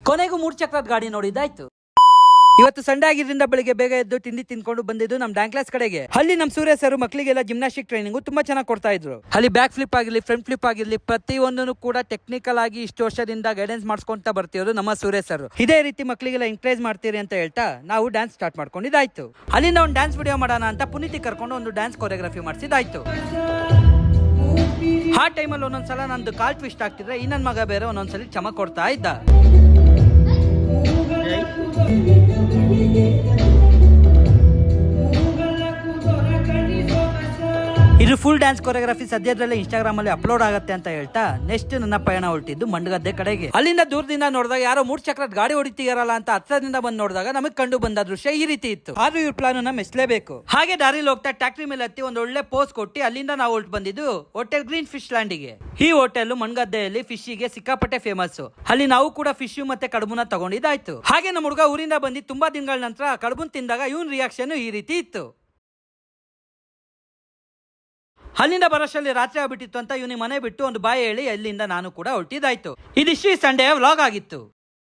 ಕೊನೆಗೂ 3 ಚಕ್ರದ ಗಾಡಿ ನೋಡಿದ್ದಾಯ್ತು. ಇವತ್ತು ಸಂಡೇ ಆಗಿದ್ರಿಂದ ಬೆಳಿಗ್ಗೆ ಬೇಗ ಎದ್ದು ತಿಂಡಿ ತಿನ್ಕೊಂಡು ಬಂದಿದ್ದು ನಮ್ ಡ್ಯಾನ್ ಕ್ಲಾಸ್ ಕಡೆಗೆ. ಅಲ್ಲಿ ನಮ್ ಸೂರ್ಯ ಸರ್ ಮಕ್ಕಳಿಗೆಲ್ಲ ಜಿಮ್ನಾಸ್ಟಿಕ್ ಟ್ರೈನಿಂಗ್ ತುಂಬಾ ಚೆನ್ನಾಗಿ ಕೊಡ್ತಾ ಇದ್ರು. ಅಲ್ಲಿ ಬ್ಯಾಕ್ ಫ್ಲಿಪ್ ಆಗಿರ್ಲಿ, ಫ್ರಂಟ್ ಫ್ಲಿಪ್ ಆಗಿರ್ಲಿ, ಪ್ರತಿಯೊಂದನ್ನು ಕೂಡ ಟೆಕ್ನಿಕಲ್ ಆಗಿ ಇಷ್ಟು ವರ್ಷದಿಂದ ಗೈಡೆನ್ಸ್ ಮಾಡ್ಸ್ಕೊಂತ ಬರ್ತಿರೋದು ನಮ್ಮ ಸೂರ್ಯ ಸರ್. ಇದೇ ರೀತಿ ಮಕ್ಕಳಿಗೆಲ್ಲ ಎಂಕರೇಜ್ ಮಾಡ್ತೀರಿ ಅಂತ ಹೇಳ್ತಾ ನಾವು ಡ್ಯಾನ್ಸ್ ಸ್ಟಾರ್ಟ್ ಮಾಡ್ಕೊಂಡಿದ್ದಾಯ್ತು. ಅಲ್ಲಿಂದ ಒಂದು ಡ್ಯಾನ್ಸ್ ವಿಡಿಯೋ ಮಾಡೋಣ ಅಂತ ಪುನೀತಿ ಕರ್ಕೊಂಡು ಒಂದು ಡ್ಯಾನ್ಸ್ ಕೊರಿಯೋಗ್ರಫಿ ಮಾಡಿಸಿದಾಯ್ತು. ಆ ಟೈಮಲ್ಲಿ ಒಂದೊಂದ್ಸಲ ನಂದು ಕಾಲ್ ಟ್ವಿಸ್ಟ್ ಆಗ್ತಿದ್ರೆ ಈ ನನ್ನ ಮಗ ಬೇರೆ ಒಂದೊಂದ್ಸಲಿ ಚಮಕ್ ಕೊಡ್ತಾ ಇದ್ದ. ಇದು ಫುಲ್ ಡ್ಯಾನ್ಸ್ ಕೊರಿಯೋಗ್ರಫಿ ಸದ್ಯದಲ್ಲೇ ಇನ್ಸ್ಟಾಗ್ರಾಮ್ ಅಲ್ಲಿ ಅಪ್ಲೋಡ್ ಆಗುತ್ತೆ ಅಂತ ಹೇಳ್ತಾ ನೆಕ್ಸ್ಟ್ ನನ್ನ ಪಯಣ ಹೊರಟಿದ್ದು ಮಂಡಗದ್ದೆ ಕಡೆಗೆ. ಅಲ್ಲಿಂದ ದೂರದಿಂದ ನೋಡಿದಾಗ ಯಾರೋ 3 ಚಕ್ರದ ಗಾಡಿ ಹೊಡಿತೀರಲ್ಲ ಅಂತ ಹತ್ರದಿಂದ ಬಂದು ನೋಡಿದಾಗ ನಮಗ್ ಕಂಡು ಬಂದ ದೃಶ್ಯ ಈ ರೀತಿ ಇತ್ತು. ಆದ್ರೂ ಇವ್ರ ಪ್ಲಾನ್ ನ ಮೆಚ್ಚಲೇಬೇಕು. ಹಾಗೆ ದಾರಿಲಿ ಹೋಗ್ತಾ ಟ್ಯಾಕ್ಟ್ರಿ ಮೇಲೆ ಹತ್ತಿ ಒಂದು ಒಳ್ಳೆ ಪೋಸ್ ಕೊಟ್ಟು ಅಲ್ಲಿಂದ ನಾವು ಹೊರಟು ಬಂದಿದ್ದು ಹೋಟೆಲ್ ಗ್ರೀನ್ ಫಿಶ್ ಲ್ಯಾಂಡಿಗೆ. ಈ ಹೋಟೆಲ್ ಮಂಡಗದ್ದೆಯಲ್ಲಿ ಫಿಶ್ಗೆ ಸಿಕ್ಕಾಪಟ್ಟೆ ಫೇಮಸ್. ಅಲ್ಲಿ ನಾವು ಕೂಡ ಫಿಶ್ ಮತ್ತೆ ಕಡುಬುನ ತಗೊಂಡಿದ್ದಾಯ್ತು. ಹಾಗೆ ನಮ್ಮ ಹುಡುಗ ಊರಿಂದ ಬಂದು ತುಂಬಾ ದಿನಗಳ ನಂತರ ಕಡುಬುನ್ ತಿಂದಾಗ ಇವನ್ ರಿಯಾಕ್ಷನ್ ಈ ರೀತಿ ಇತ್ತು. ಅಲ್ಲಿಂದ ಬರೋಷ್ಟರಲ್ಲಿ ರಾತ್ರಿ ಆಗ್ಬಿಟ್ಟಿತ್ತು ಅಂತ ಇವನಿಗೆ ಮನೆ ಬಿಟ್ಟು ಒಂದು ಬಾಯಿ ಹೇಳಿ ಅಲ್ಲಿಂದ ನಾನು ಕೂಡ ಹೊರಟಿದ್ದಾಯ್ತು. ಇದಿಷ್ಟು ಸಂಡೇ ವ್ಲಾಗ್ ಆಗಿತ್ತು.